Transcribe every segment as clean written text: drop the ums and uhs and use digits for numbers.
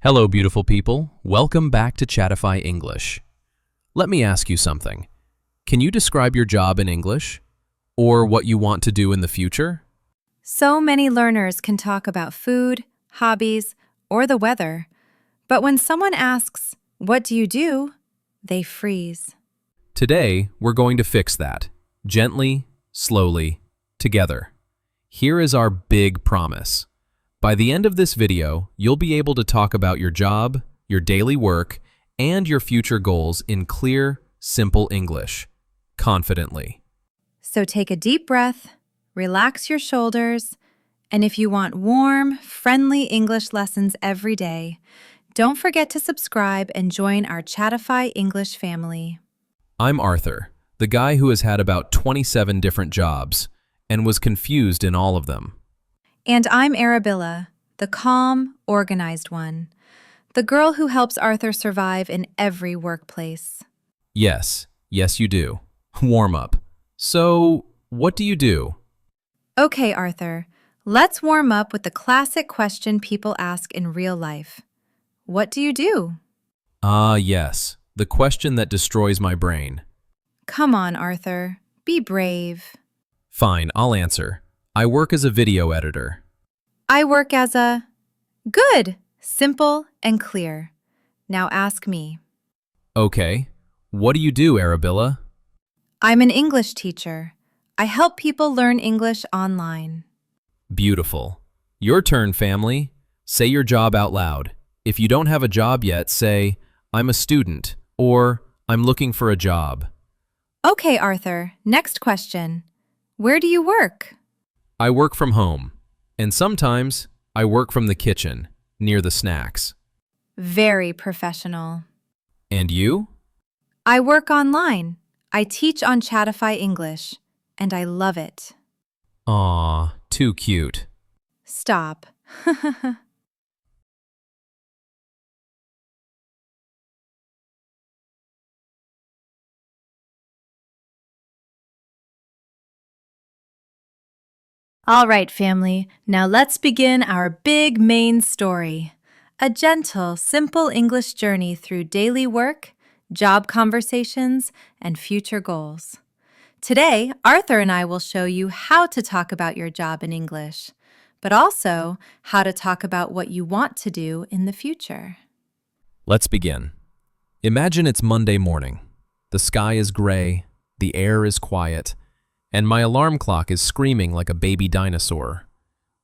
Hello, beautiful people. Welcome back to Chatify English. Let me ask you something. Can you describe your job in English? Or what you want to do in the future? So many learners can talk about food, hobbies, or the weather. But when someone asks, "What do you do?" they freeze. Today, we're going to fix that. Gently, slowly, together. Here is our big promise. By the end of this video, you'll be able to talk about your job, your daily work, and your future goals in clear, simple English, confidently. So take a deep breath, relax your shoulders, and if you want warm, friendly English lessons every day, don't forget to subscribe and join our Chatify English family. I'm Arthur, the guy who has had about 27 different jobs and was confused in all of them. And I'm Arabella, the calm, organized one, the girl who helps Arthur survive in every workplace. Yes, you do. Warm up. So, what do you do? Okay, Arthur, let's warm up with the classic question people ask in real life. What do you do? Ah, yes, the question that destroys my brain. Come on, Arthur, be brave. Fine, I'll answer. I work as a video editor. I work as a... Good! Simple and clear. Now ask me. Okay, what do you do, Arabella? I'm an English teacher. I help people learn English online. Beautiful. Your turn, family. Say your job out loud. If you don't have a job yet, say, I'm a student, or I'm looking for a job. Okay, Arthur, next question. Where do you work? I work from home, and sometimes I work from the kitchen, near the snacks. Very professional. And you? I work online. I teach on Chatify English, and I love it. Aw, too cute. Stop. All right, family, now let's begin our big main story. A gentle, simple English journey through daily work, job conversations, and future goals. Today, Arthur and I will show you how to talk about your job in English, but also how to talk about what you want to do in the future. Let's begin. Imagine it's Monday morning. The sky is gray, the air is quiet, and my alarm clock is screaming like a baby dinosaur.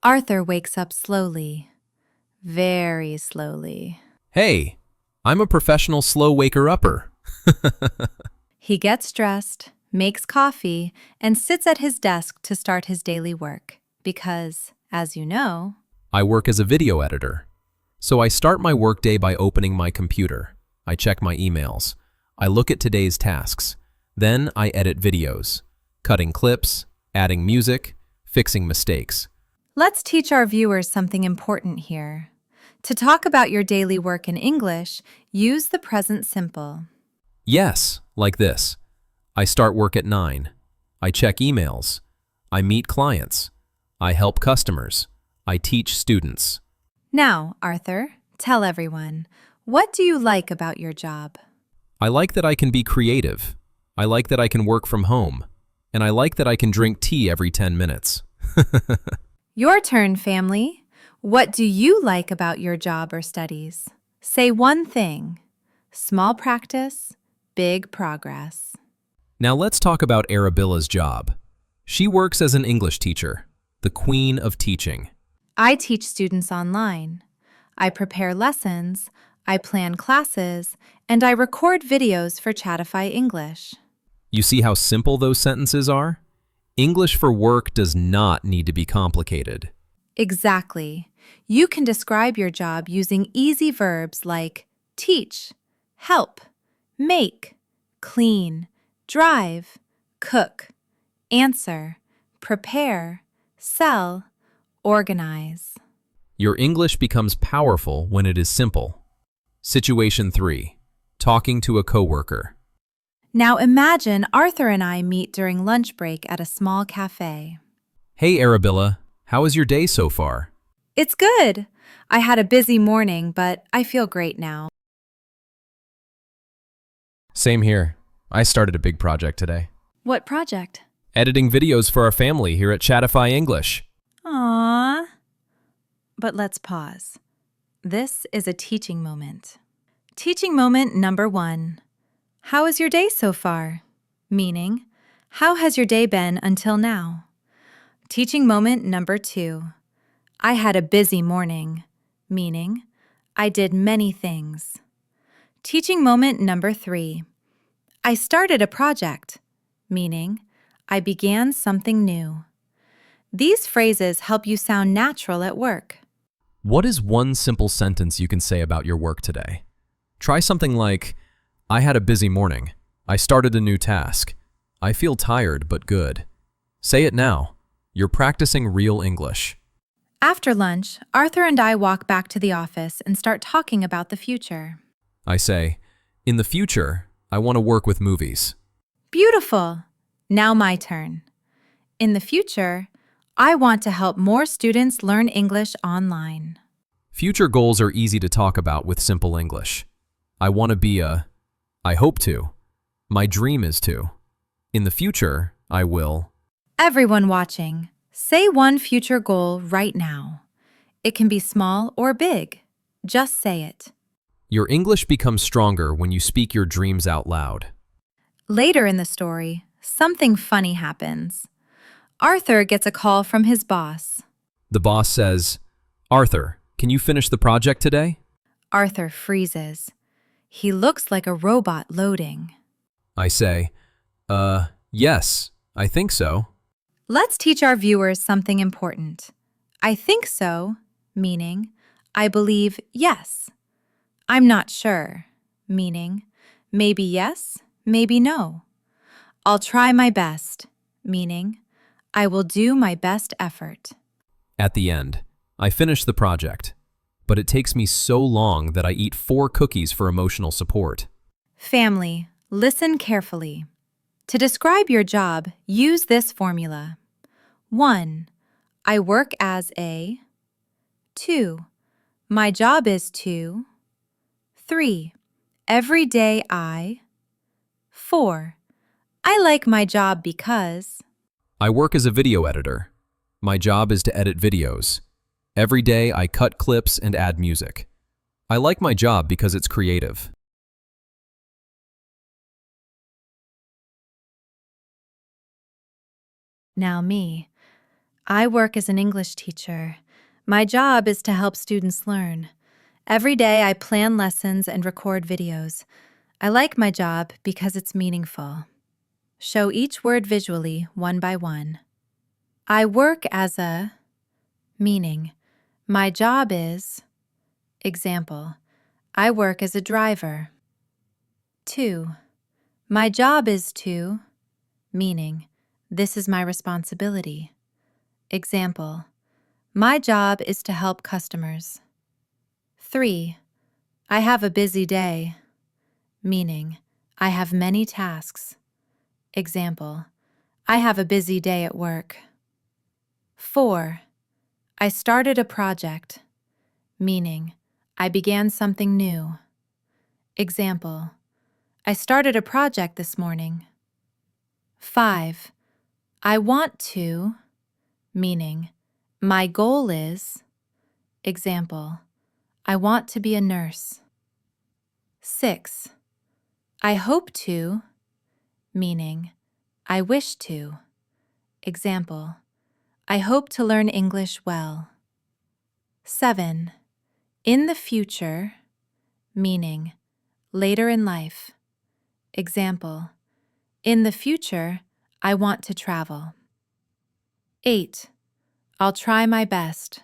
Arthur wakes up slowly, very slowly. Hey, I'm a professional slow waker-upper. He gets dressed, makes coffee, and sits at his desk to start his daily work because, as you know, I work as a video editor. So I start my workday by opening my computer. I check my emails. I look at today's tasks. Then I edit videos, cutting clips, adding music, fixing mistakes. Let's teach our viewers something important here. To talk about your daily work in English, use the present simple. Yes, like this. I start work at 9. I check emails. I meet clients. I help customers. I teach students. Now, Arthur, tell everyone, what do you like about your job? I like that I can be creative. I like that I can work from home. And I like that I can drink tea every 10 minutes. Your turn, family. What do you like about your job or studies? Say one thing. Small practice, big progress. Now let's talk about Arabella's job. She works as an English teacher, the queen of teaching. I teach students online. I prepare lessons, I plan classes, and I record videos for Chatify English. You see how simple those sentences are? English for work does not need to be complicated. Exactly. You can describe your job using easy verbs like teach, help, make, clean, drive, cook, answer, prepare, sell, organize. Your English becomes powerful when it is simple. Situation 3. Talking to a coworker. Now imagine Arthur and I meet during lunch break at a small cafe. Hey Arabella, how is your day so far? It's good. I had a busy morning, but I feel great now. Same here. I started a big project today. What project? Editing videos for our family here at Chatify English. Aww. But let's pause. This is a teaching moment. Teaching moment number 1. How is your day so far? Meaning, how has your day been until now? Teaching moment number 2. I had a busy morning. Meaning, I did many things. Teaching moment number 3. I started a project. Meaning, I began something new. These phrases help you sound natural at work. What is one simple sentence you can say about your work today? Try something like, I had a busy morning. I started a new task. I feel tired but good. Say it now. You're practicing real English. After lunch, Arthur and I walk back to the office and start talking about the future. I say, in the future, I want to work with movies. Beautiful! Now my turn. In the future, I want to help more students learn English online. Future goals are easy to talk about with simple English. I want to be a. I hope to. My dream is to. In the future, I will. Everyone watching, say one future goal right now. It can be small or big. Just say it. Your English becomes stronger when you speak your dreams out loud. Later in the story, something funny happens. Arthur gets a call from his boss. The boss says, Arthur, can you finish the project today? Arthur freezes. He looks like a robot loading. I say, yes, I think so. Let's teach our viewers something important. I think so, meaning I believe yes. I'm not sure, meaning maybe yes, maybe no. I'll try my best, meaning I will do my best effort. At the end, I finish the project, but it takes me so long that I eat 4 cookies for emotional support. Family, listen carefully. To describe your job, use this formula. 1. I work as a. 2. My job is to. 3. Every day I. 4. I like my job because. I work as a video editor. My job is to edit videos. Every day I cut clips and add music. I like my job because it's creative. Now me. I work as an English teacher. My job is to help students learn. Every day I plan lessons and record videos. I like my job because it's meaningful. Show each word visually, one by one. I work as a. Meaning, my job is. Example, I work as a driver. 2. My job is to. Meaning, this is my responsibility. Example, my job is to help customers. 3. I have a busy day. Meaning, I have many tasks. Example, I have a busy day at work. 4. I started a project. Meaning, I began something new. Example, I started a project this morning. 5. I want to. Meaning, my goal is. Example, I want to be a nurse. 6. I hope to. Meaning, I wish to. Example, I hope to learn English well. 7. In the future. Meaning, later in life. Example, in the future, I want to travel. 8. I'll try my best.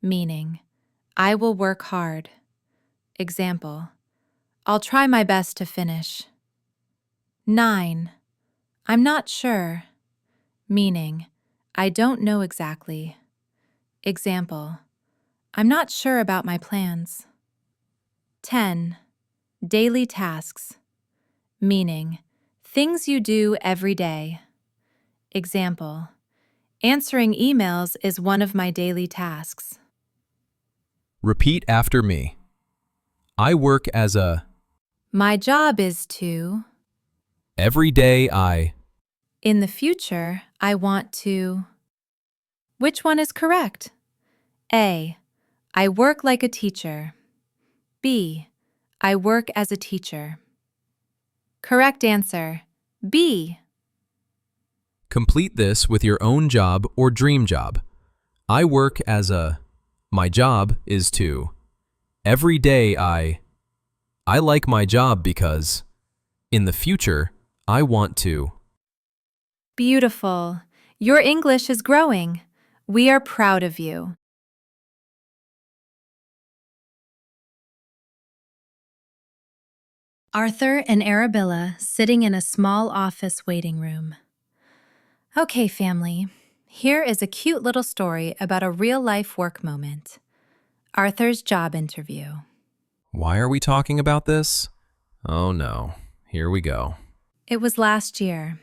Meaning, I will work hard. Example, I'll try my best to finish. 9. I'm not sure. Meaning, I don't know exactly. Example, I'm not sure about my plans. 10. Daily tasks. Meaning, things you do every day. Example, answering emails is one of my daily tasks. Repeat after me. I work as a. My job is to. Every day I. In the future, I want to. Which one is correct? A. I work like a teacher. B. I work as a teacher. Correct answer. B. Complete this with your own job or dream job. I work as a. My job is to. Every day I like my job because. In the future, I want to. Beautiful. Your English is growing. We are proud of you. Arthur and Arabella sitting in a small office waiting room. Okay, family. Here is a cute little story about a real-life work moment. Arthur's job interview. Why are we talking about this? Oh no, here we go. It was last year.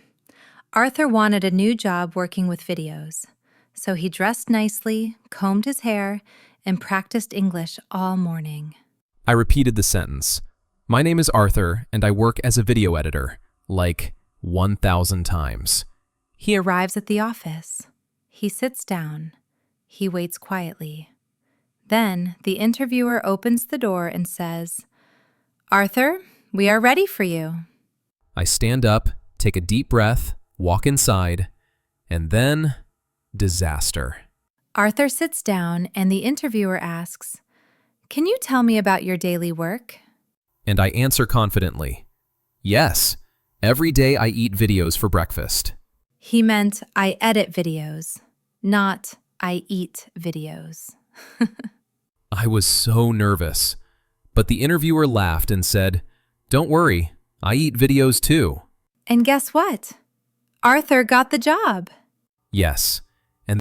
Arthur wanted a new job working with videos, so he dressed nicely, combed his hair, and practiced English all morning. I repeated the sentence. My name is Arthur, and I work as a video editor, like 1,000 times. He arrives at the office. He sits down. He waits quietly. Then the interviewer opens the door and says, "Arthur, we are ready for you." I stand up, take a deep breath, walk inside, and then disaster. Arthur sits down and the interviewer asks, "Can you tell me about your daily work?" And I answer confidently, yes, every day I eat videos for breakfast. He meant I edit videos, not I eat videos. I was so nervous, but the interviewer laughed and said, "Don't worry, I eat videos too." And guess what? Arthur got the job. Yes,